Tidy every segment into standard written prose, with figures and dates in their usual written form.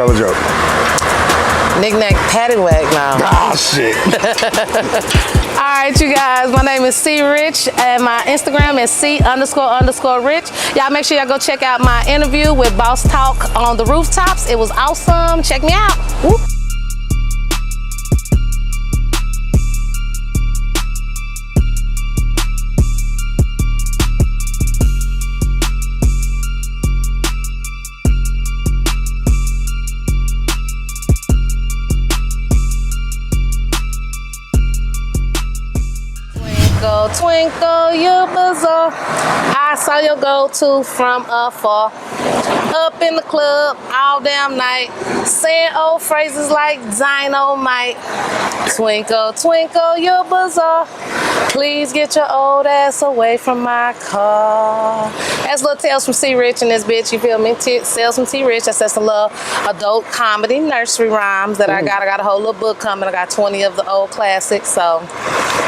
Tell a joke. Knick-knack, paddywhack now. Ah, shit. All right, you guys, my name is C.Rich, and my Instagram is C__Rich. Y'all make sure y'all go check out my interview with Boss Talk on the Rooftops. It was awesome. Check me out. Woo. Twinkle, you bizarre. I saw your go-to from afar. Up in the club all damn night, saying old phrases like dynamite. Twinkle, twinkle, you bizarre. Please get your old ass away from my car. That's little tales from C.Rich and this bitch, you feel me? Tales from C.Rich. That's just a little adult comedy nursery rhymes that I got. I got a whole little book coming. I got 20 of the old classics, so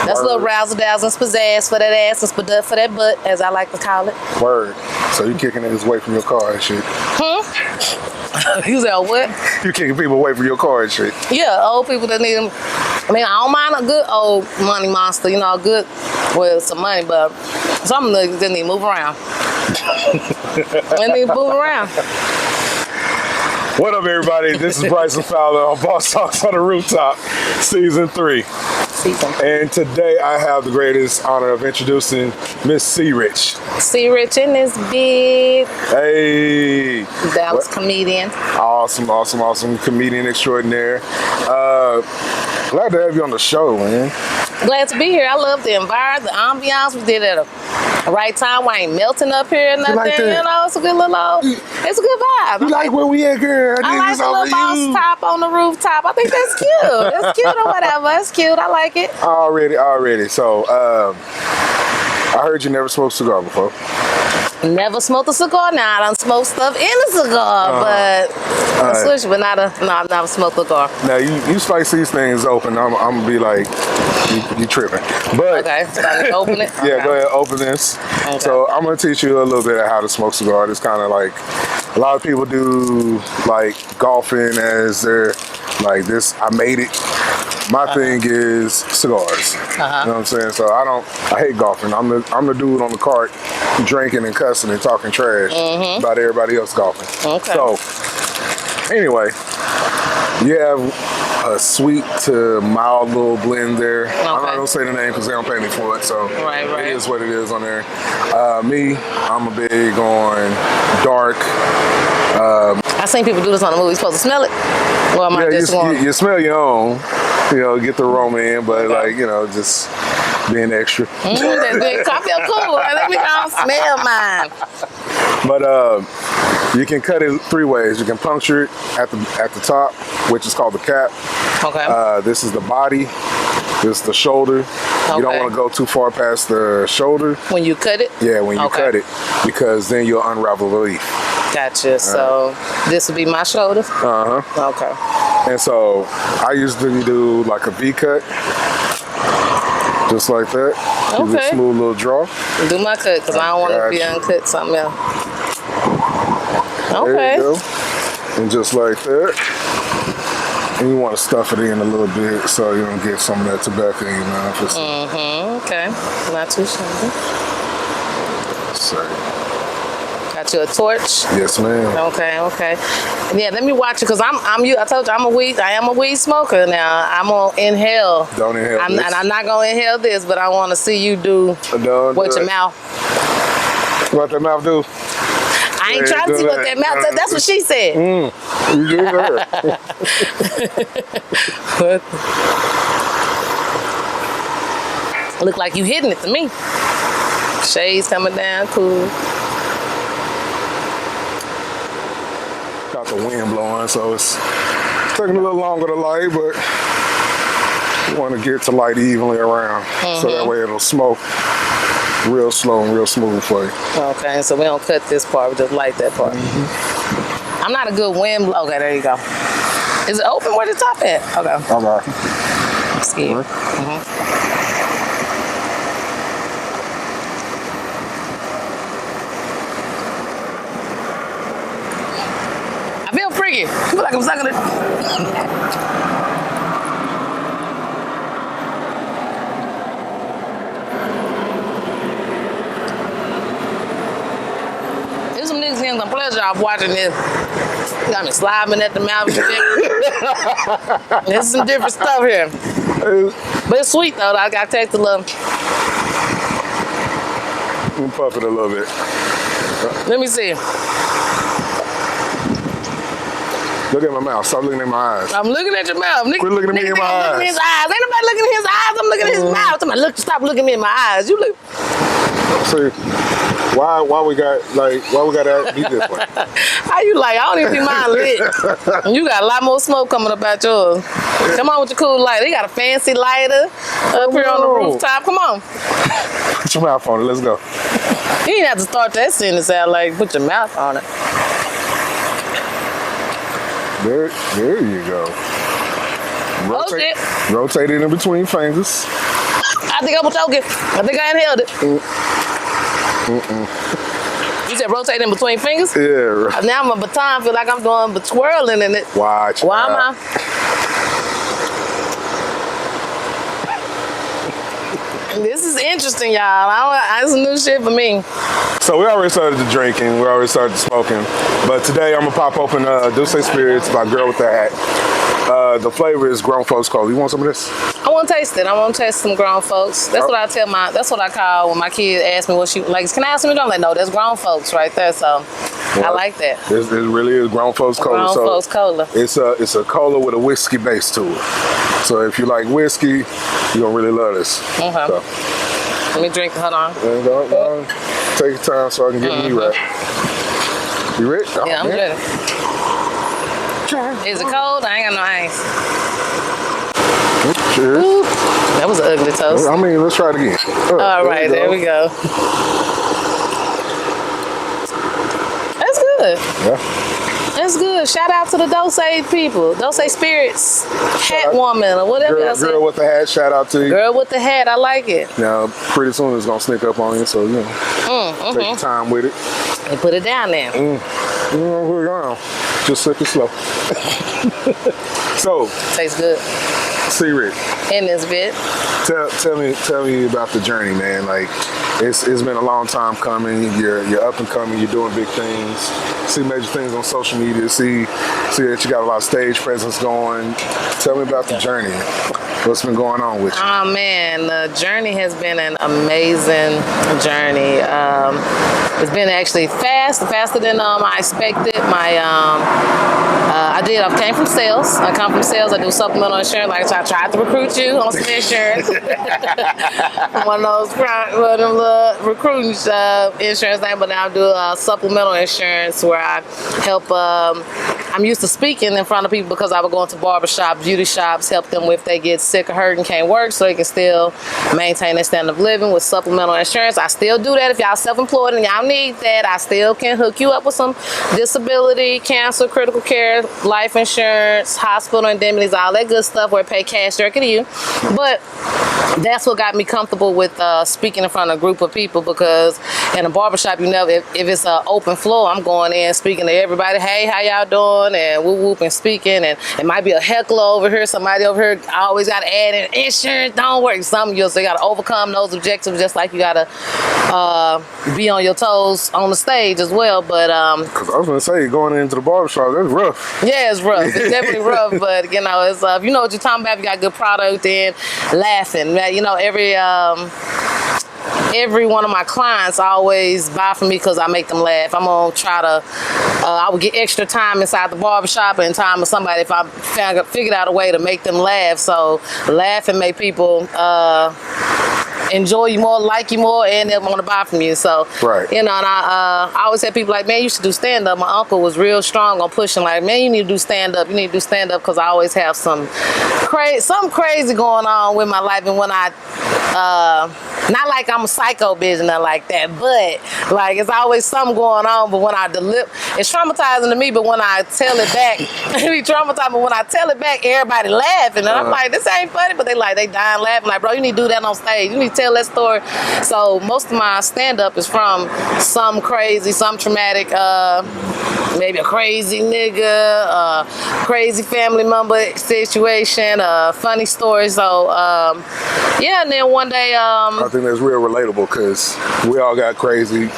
that's a little razzle dazzle and pizzazz for that ass and spudut for that butt, as I like to call it. Word. So you kicking niggas away from your car and shit? You said what? You kicking people away from your car and shit? Yeah, old people that need them. I mean, I don't mind a good old money monster, you know, good with some money, but some niggas that need to move around. They need to move around. What up, everybody? This is Bryson Fowler on Boss Talks on the Rooftop, Season 3. And today I have the greatest honor of introducing Miss C.Rich. C.Rich in this big. Hey. Dallas comedian. Awesome comedian extraordinaire. Glad to have you on the show, man. Glad to be here. I love the environment, the ambiance. We did it at a right time. I ain't melting up here or nothing. Like you know, it's a good little, it's a good vibe. You like where we at, girl? I like the little boss top on the rooftop. I think that's cute. It's cute or whatever. It's cute. I like it. Already. So, I heard you never smoked a cigar before. Never smoked a cigar. Now I done smoked stuff in a cigar, but I've never smoked a cigar. Now you slice these things open. I'm gonna be like, you tripping. But okay, so I need to open it. Yeah, go ahead, open this. Okay. So I'm gonna teach you a little bit of how to smoke cigar. It's kind of like a lot of people do like golfing as their like this. I made it. My thing is cigars. You know what I'm saying? So I hate golfing. I'm the dude on the cart drinking and cussing and talking trash about everybody else golfing. Okay. So anyway, you have a sweet to mild little blend there. Okay. I'm not gonna say the name because they don't pay me for it, so right. It is what it is on there. Me, I'm a big on dark. I've seen people do this on the movie. You're supposed to smell it. Well, am I just you smell your own. You know, get the aroma in, but like, you know, just being extra. That's good. I feel cool. Let me go smell mine. But you can cut it 3 ways. You can puncture it at the top, which is called the cap. Okay. This is the body. This is the shoulder. Okay. You don't want to go too far past the shoulder. When you cut it? Yeah, when you cut it, because then you'll unravel the leaf. Gotcha. So this would be my shoulder? Okay. And so I usually do like a V cut, just like that. Okay. Give it a smooth little draw. Do my cut, because I don't want to be uncut something else. Okay. There you go. And just like that. And you want to stuff it in a little bit so you don't get some of that tobacco in your mouth. Okay. Not too shabby. Sorry. Got you a torch? Yes, ma'am. Okay. Yeah, let me watch it because I told you I am a weed smoker now. I'm gonna inhale. Don't inhale this. And I'm not gonna inhale this, but I want to see you do what your mouth. What the mouth do? I ain't trying to see what that mouth does. That's what she said. You did that. Look like you hitting it to me. Shades coming down, cool. Got the wind blowing, so it's taking a little longer to light, but you want to get to light evenly around, so that way it'll smoke real slow and real smooth for you. Okay, so we don't cut this part, we just light that part. I'm not a good wind blower. Okay, there you go. Is it open? Where's the top at? Okay. Okay. I'm scared. Drink it. I feel like I'm sucking it. There's some niggas getting some pleasure off watching this. Got me slobbing at the mouth. There's some different stuff here. But it's sweet though. I got to taste a little. I'm puff it a little bit. Let me see. Look at my mouth. Stop looking at my eyes. I'm looking at your mouth. Nigga, Quit looking at me in my eyes. Ain't nobody looking at his eyes. I'm looking at his mouth. Stop looking at me in my eyes. You look. See, why we gotta be this way? How you like? I don't even think mine lit. You got a lot more smoke coming up out yours. Come on with your cool lighter. They got a fancy lighter up here on the rooftop. Come on. Put your mouth on it. Let's go. You didn't have to start that sentence out like put your mouth on it. There you go. Rotate it in between fingers. I think I'm choking. I think I inhaled it. You said rotate in between fingers? Yeah. Right. Now my baton feel like I'm doing but twirling in it. Watch. Why am I? This is interesting, y'all. This is new shit for me. So we already started the drinking. We already started the smoking. But today I'm going to pop open Dulce Spirits by Girl with the Hat. The flavor is grown folks cola. You want some of this? I want to taste it. I want to taste some grown folks. That's what I tell that's what I call when my kids ask me what she likes. Can I ask me? I'm like, no, that's grown folks right there. So I like that. It really is grown folks cola. Grown folks cola. It's a cola with a whiskey base to it. So if you like whiskey, you're going to really love this. Okay. So. Let me drink. Hold on. Go. Take your time so I can get me right. You ready? Oh, yeah, I'm ready. Is it cold? I ain't got no ice. Cheers. Ooh, that was an ugly toast. I mean, let's try it again. All right, there we go. That's good. Yeah. That's good. Shout out to the Dulce people. Dulce Spirits, Hat Woman, or whatever y'all say. Girl with the hat, shout out to you. Girl with the hat, I like it. Now, pretty soon it's going to sneak up on you, so, you know, take your time with it. And put it down there. We're going. Just sip it slow. So. Tastes good. C.Rich. In this bit. Tell me about the journey, man. Like, it's been a long time coming. You're up and coming. You're doing big things. See major things on social media. See that you got a lot of stage presence going. Tell me about the journey. What's been going on with you? Oh man, the journey has been an amazing journey. It's been actually faster than I expected. I came from sales. I come from sales. I do supplemental insurance. Like I tried to recruit you on some insurance. one of them little recruiting insurance thing, but now I do supplemental insurance where I help. I'm used to speaking in front of people because I would go into barbershops, beauty shops, help them if they get sick or hurt and can't work so they can still maintain their standard of living with supplemental insurance. I still do that. If y'all self-employed and y'all need that, I still can hook you up with some disability, cancer, critical care, life insurance, hospital indemnities, all that good stuff where it pay cash directly to you. But that's what got me comfortable with speaking in front of a group of people, because in a barbershop, you know, if it's an open floor, I'm going in speaking to everybody. Hey, how y'all doing? And whoop whoop and speaking. And it might be a heckler over here. Somebody over here always got to add in insurance. Don't work. So you got to overcome those objectives, just like you got to be on your toes on the stage as well. But because I was gonna say, going into the barbershop, that's rough. Yeah, it's rough. It's definitely rough. But you know, it's you know what you're talking about. You got good product and laughing. You know, every one of my clients always buy from me because I make them laugh. I'm gonna try to. I would get extra time inside the barbershop and time with somebody if I figured out a way to make them laugh. So laugh and make people enjoy you more, like you more, and they want to buy from you. So, right. You know, and I always had people like, man, you should do stand-up. My uncle was real strong on pushing, like, man, you need to do stand-up. You need to do stand-up, because I always have something crazy going on with my life. And when I, not like I'm a psycho bitch and nothing like that, but like it's always something going on. But when I deliver, it's traumatizing to me, but when I tell it back, it be traumatizing, but when I tell it back, everybody laughing. And I'm like, this ain't funny, but they dying laughing. Like, bro, you need to do that on stage. You need to tell that story. So most of my stand-up is from some crazy, some traumatic maybe a crazy nigga, crazy family member situation, funny story. So yeah, and then one day I think that's real relatable because we all got crazy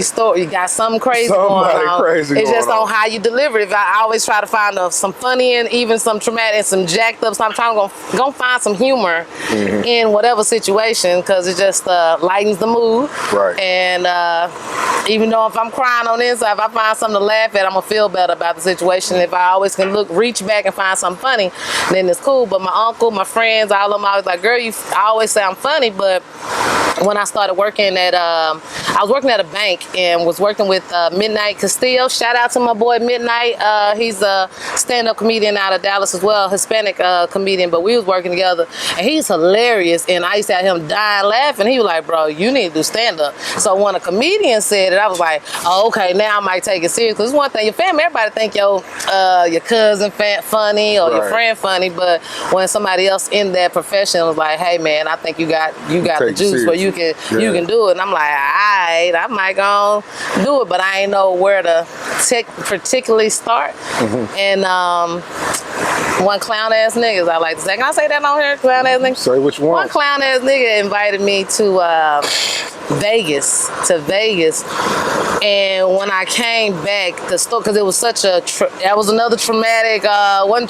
story. You got something crazy going on. It's just on how you deliver it. I always try to find some funny and even some traumatic and some jacked up. So I'm trying to go find some humor in whatever situation because it just lightens the mood. Right. And even though if I'm crying on the inside, if I find something to laugh at, I'm gonna feel better about the situation. If I always can reach back and find something funny, then it's cool. But my uncle, my friends, all of them, I was like, girl, I always say I'm funny, but when I started working at, I was working at a bank and was working with Midnight Castillo. Shout out to my boy Midnight. He's a stand-up comedian out of Dallas as well, Hispanic comedian, but we was working together and he's hilarious. And I used to have him dying laughing. He was like, bro, you need to do stand-up. So when a comedian said it, I was like, oh, okay, now I might take it serious. Because it's one thing, your family, everybody think your cousin funny or your friend funny, but when somebody else in that profession was like, hey man, I think you got the juice where you can do it. And I'm like, all right, I might go do it, but I ain't know where to particularly start. And one clown ass niggas, I like to say. Can I say that on here? Clown ass niggas? Say which one? One clown ass nigga invited me to Vegas. And when I came back, the store, because it was such a, that was another traumatic, one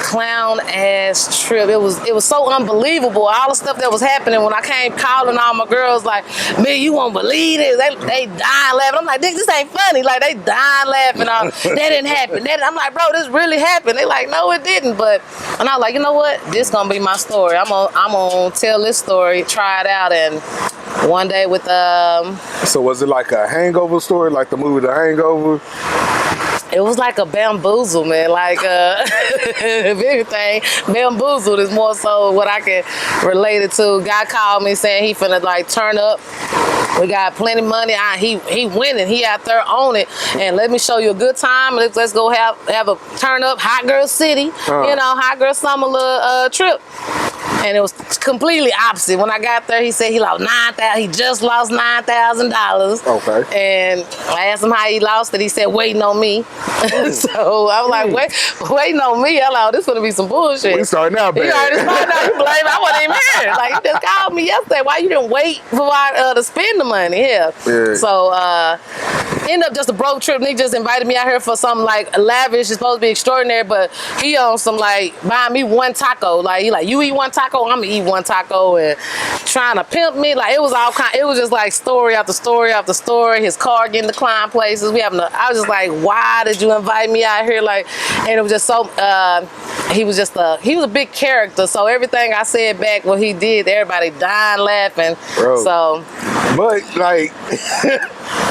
clown ass trip. It was so unbelievable. All the stuff that was happening when I came calling all my girls like, man, you won't believe it. They dying laughing. I'm like, this ain't funny. Like they dying laughing. That didn't happen. I'm like, bro, this really happened. They like, no, it didn't. And I was like, you know what? This gonna be my story. I'm gonna tell this story, try it out. And one day with So was it like a hangover story, like the movie The Hangover? It was like a bamboozle, man. Like, if anything, bamboozled is more so what I can relate it to. Guy called me saying he finna like turn up. We got plenty of money. He winning. He out there on it. And let me show you a good time. Let's go have a turn up, hot girl city. You know, hot girl summer little trip. And it was completely opposite. When I got there, he said he lost $9,000. He just lost $9,000. Okay. And I asked him how he lost it. He said, waiting on me. So I was like, waiting on me? Hello, this gonna be some bullshit. We starting out bad. You already started out. You blame me. I wasn't even here. Like, you just called me yesterday. Why you didn't wait for to spend the money? Yeah. So ended up just a broke trip. Nigga just invited me out here for something like lavish. It's supposed to be extraordinary, but he on some like buying me one taco. Like he like, you eat one taco, I'm gonna eat one taco, and trying to pimp me. Like it was all kind. It was just like story after story after story. His car getting declined places. I was just like, why did you invite me out here? Like, and it was just so. He was a big character. So everything I said back what he did, everybody dying laughing. Bro. So. But like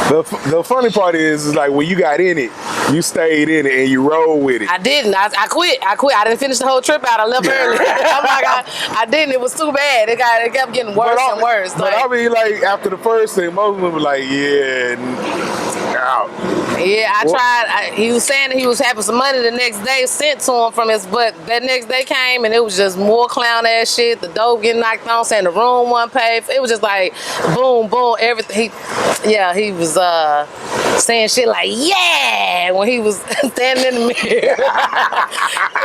the funny part is like when you got in it, you stayed in it and you rolled with it. I didn't. I quit. I didn't finish the whole trip out. I left early. I'm like, I didn't. It was too bad. It kept getting worse and worse. But I mean, like after the first thing, most of them were like, yeah, out. Yeah, I tried. He was saying that he was having some money the next day sent to him from his, but that next day came and it was just more clown ass shit. The dope getting knocked on, saying the room wasn't paid. It was just like boom, boom, everything. He was saying shit like yeah when he was standing in the mirror.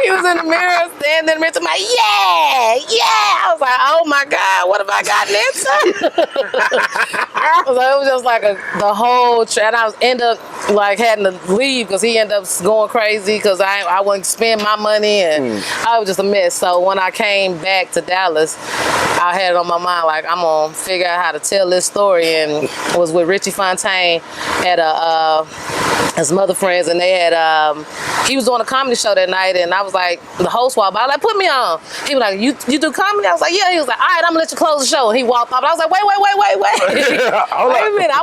He was in the mirror, standing in the mirror, to my yeah. I was like, oh my god, what have I gotten into? So it was just like the whole trip, and I end up like having to leave because he ended up going crazy because I wouldn't spend my money, and I was just a mess. So when I came back to Dallas, I had it on my mind like I'm gonna figure out how to tell this story, and was with Richie Fontaine at some other friends, and they had he was doing a comedy show that night, and I was like, the host walked by, I was like, put me on. He was like, you do comedy? I was like, yeah. He was like, all right, I'm gonna let you close the show. And he walked off, and I was like, wait. Wait a minute, I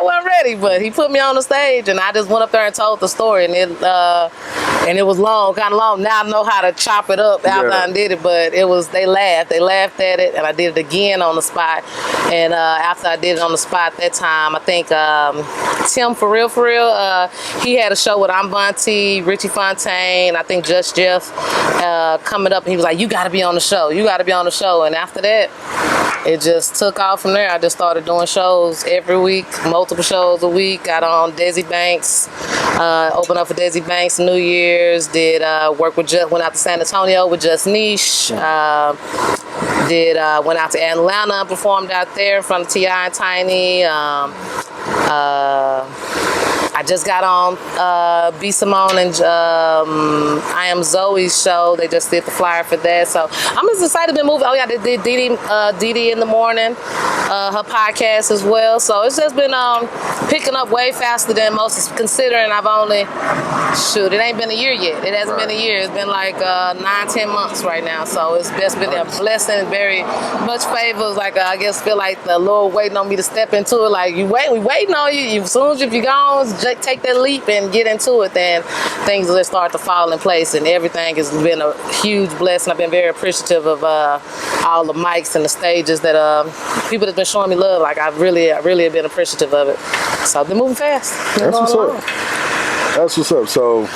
wasn't ready, but he put me on the stage, and I just went up there and told the story, and it was long, kind of long. Now I know how to chop it up after I did it, but they laughed at it, and I did it again on the spot. And after I did it on the spot that time, I think Tim For Real, he had a show with I'm Bonte, Richie Richie Fontaine, I think Just Jeff coming up. And he was like, you got to be on the show. You got to be on the show. And after that, it just took off from there. I just started doing shows every week, multiple shows a week. Got on Desi Banks, opened up for Desi Banks New Year's. Did work with went out to San Antonio with Just Niche. Went out to Atlanta, performed out there in front of T.I. and Tiny. I just got on B Simone and I Am Zoe's show. They just did the flyer for that. So I'm just excited to be moving. Oh yeah, they did Didi in the morning, her podcast as well. So it's just been picking up way faster than most, considering I've only, it ain't been a year yet. It hasn't been a year. It's been like 9-10 months right now. So it's just been a blessing, very much favors. Like I guess feel like the Lord waiting on me to step into it. Like we waiting on you. As soon as if you're gone, take that leap and get into it, then things will start to fall in place, and everything has been a huge blessing. I've been very appreciative of all the mics and the stages that people that's been showing me love. Like I really have been appreciative of it. So I've been moving fast. That's what's up. That's what's up. So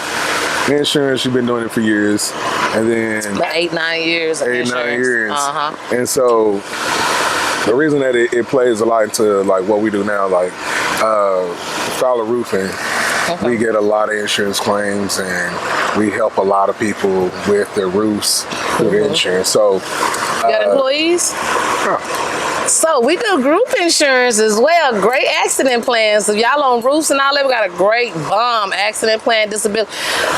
insurance, you've been doing it for years, and then about 8-9 years. 8-9 years. And so the reason that it plays a lot into like what we do now, like Fowler Roofing, we get a lot of insurance claims, and we help a lot of people with their roofs with insurance. So you got employees? So we do group insurance as well. Great accident plans. So y'all on roofs and all that, we got a great bomb accident plan, disability.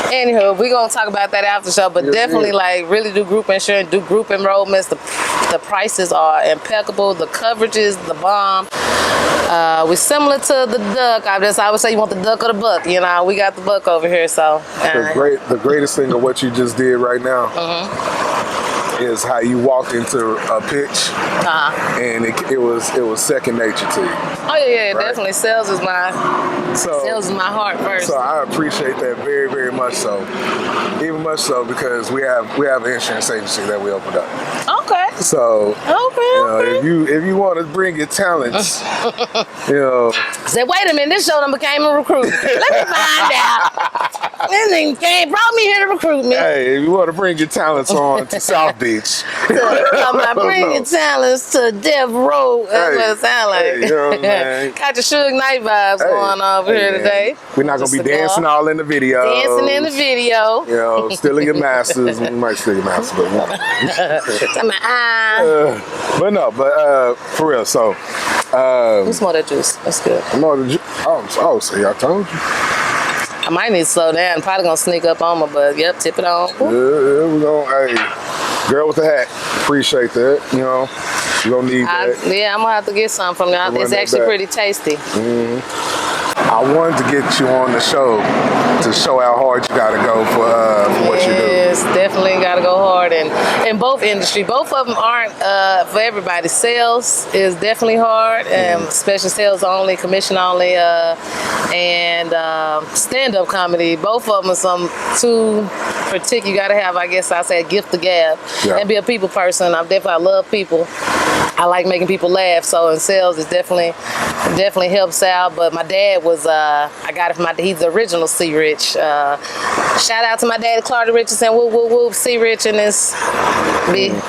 Anywho, we're gonna talk about that after show, but definitely like really do group insurance, do group enrollments. The prices are impeccable. The coverages, the bomb. We're similar to the duck. I would say you want the duck or the buck. You know, we got the buck over here. So the greatest thing of what you just did right now is how you walked into a pitch, and it was second nature to you. Oh yeah, right? Definitely. Sales is my heart first. So I appreciate that very, very much so. Even much so because we have an insurance agency that we opened up. Okay. So if you want to bring your talents, Say, wait a minute, this show done became a recruit. Let me find out. This thing brought me here to recruit me. Hey, if you want to bring your talents on to South Beach. Bring your talents to Dev Road. That's what it sounds like. Hey, you know what I'm saying? Got your Suge Knight vibes going on over here today. We're not going to be dancing all in the video. Dancing in the video. Stealing your masters. We might steal your masters, but but for real, so. Who's more that juice? That's good. More the juice. Oh, see, I told you. I might need to slow down. Probably gonna sneak up on me, but yep, tip it on. Yeah, we're gonna, hey, girl with the hat. Appreciate that. You're gonna need that. Yeah, I'm gonna have to get some from you. It's actually pretty tasty. I wanted to get you on the show to show how hard you gotta go for what you do. Yes, definitely gotta go hard, and in both industry, both of them aren't for everybody. Sales is definitely hard, and especially sales only, commission only, and stand-up comedy. Both of them are two particular. You gotta have, I guess I say, a gift to gab and be a people person. I love people. I like making people laugh, so in sales it definitely helps out. But my dad was I got it from he's the original C.Rich. Shout out to my daddy, Clardy Richardson. Whoop whoop whoop, C.Rich and this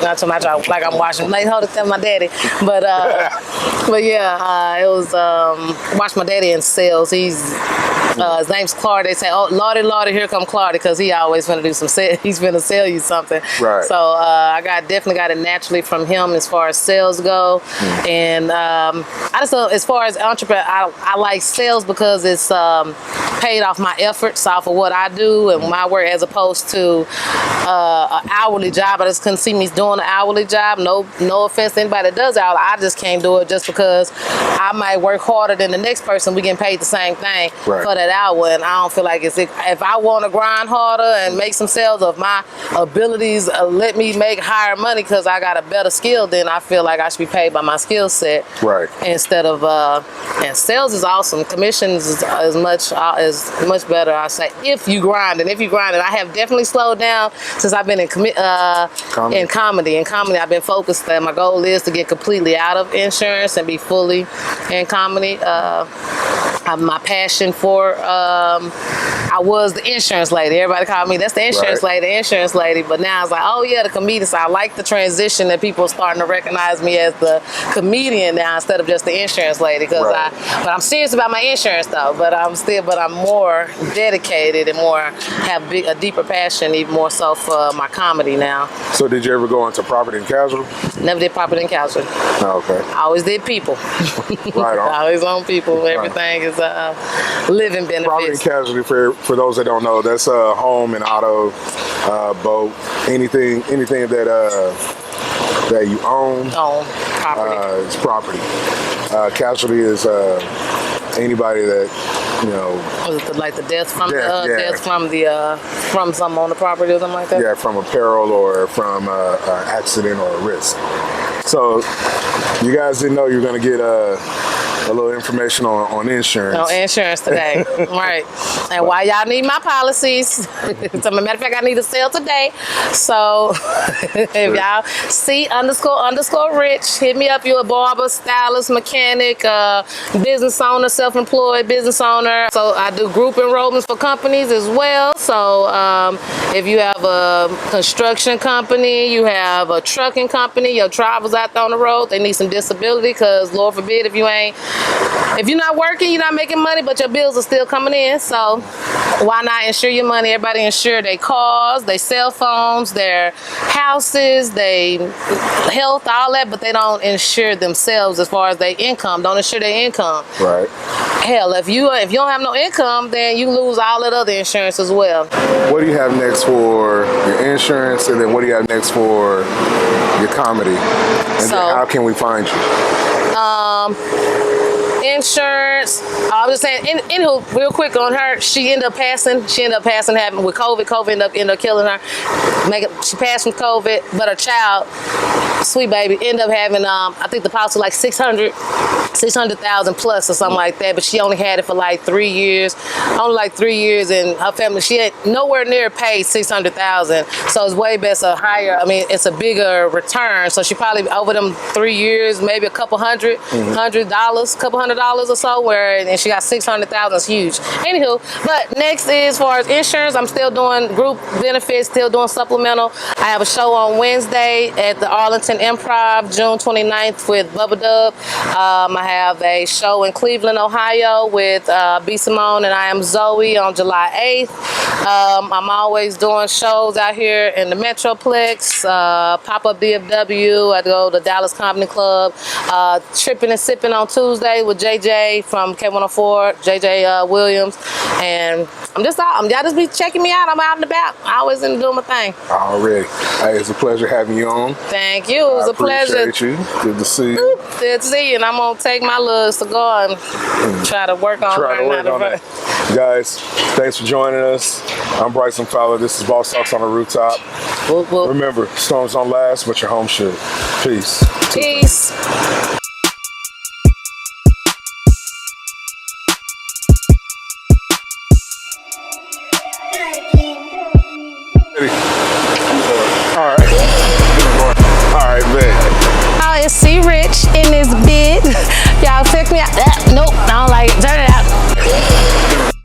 not too much like I'm watching. Like hold it to my daddy, but yeah, it was watch my daddy in sales. His name's Clardy. They say, oh Lordy, Lordy, here come Clardy, because he always gonna do some sales. He's gonna sell you something. Right. So I definitely got it naturally from him as far as sales go, and I just as far as entrepreneur, I like sales because it's paid off my efforts, off of what I do and my work, as opposed to an hourly job. I just couldn't see me doing an hourly job. No offense to anybody that does hourly. I just can't do it just because I might work harder than the next person. We getting paid the same thing for that hour, and I don't feel like if I want to grind harder and make some sales of my abilities, let me make higher money because I got a better skill, then I feel like I should be paid by my skill set. Right. Instead of and sales is awesome. Commissions is much better. I say if you grind it. I have definitely slowed down since I've been in comedy. In comedy, I've been focused. My goal is to get completely out of insurance and be fully in comedy. My passion for I was the insurance lady. Everybody called me, that's the insurance lady, the insurance lady. But now it's like, oh yeah, the comedian. So I like the transition that people are starting to recognize me as the comedian now instead of just the insurance lady. But I'm serious about my insurance though. But I'm more dedicated and more have a deeper passion, even more so for my comedy now. So did you ever go into property and casualty? Never did property and casualty. Oh, okay. I always did people. Right on. Always on people. Everything is living benefits. Property and casualty, for those that don't know, that's home and auto, boat, anything that you own. Property. It's property. Casualty is anybody that, you know. Was it like the death from from something on the property or something like that? Yeah, from a peril or from an accident or a risk. So you guys didn't know you were going to get a little information on insurance. On insurance today, right. And why y'all need my policies. As a matter of fact, I need to sell today. So if y'all C__Rich, hit me up. You a barber, stylist, mechanic, business owner, self-employed business owner. So I do group enrollments for companies as well. So if you have a construction company, you have a trucking company, your drivers out there on the road, they need some disability because Lord forbid if you're not working, you're not making money, but your bills are still coming in. So why not insure your money? Everybody insure their cars, their cell phones, their houses, their health, all that, but they don't insure themselves as far as their income. Don't insure their income. Right. Hell, if you don't have no income, then you lose all that other insurance as well. What do you have next for your insurance, and then what do you have next for your comedy? And then how can we find you? Insurance. I was just saying, anywho, real quick on her, she ended up passing having with COVID. COVID ended up killing her. She passed from COVID, but her child, sweet baby, ended up having, I think the policy was like 600,000 plus or something like that, but she only had it for like 3 years. And her family, she had nowhere near paid 600,000. So it's way better, it's a bigger return. So she probably over them 3 years, maybe a couple $100 or so, and she got 600,000. It's huge. Anywho, but next is, as far as insurance, I'm still doing group benefits, still doing supplemental. I have a show on Wednesday at the Arlington Improv, June 29th with Bubba Dub. I have a show in Cleveland, Ohio with B Simone and I Am Zoe on July 8th. I'm always doing shows out here in the Metroplex, Pop-Up DFW. I go to Dallas Comedy Club, Tripping and Sipping on Tuesday with JJ from K104, JJ Williams. And y'all just be checking me out. I'm out and about. I always end up doing my thing. Already. Hey, it's a pleasure having you on. Thank you. It was a pleasure. I appreciate you. Good to see you. Good to see you. And I'm going to take my little cigar and try to work on it. Guys, thanks for joining us. I'm Bryson Fowler. This is Boss Talks on the Rooftop. Remember, storms don't last, but your home should. Peace. Peace. Ready.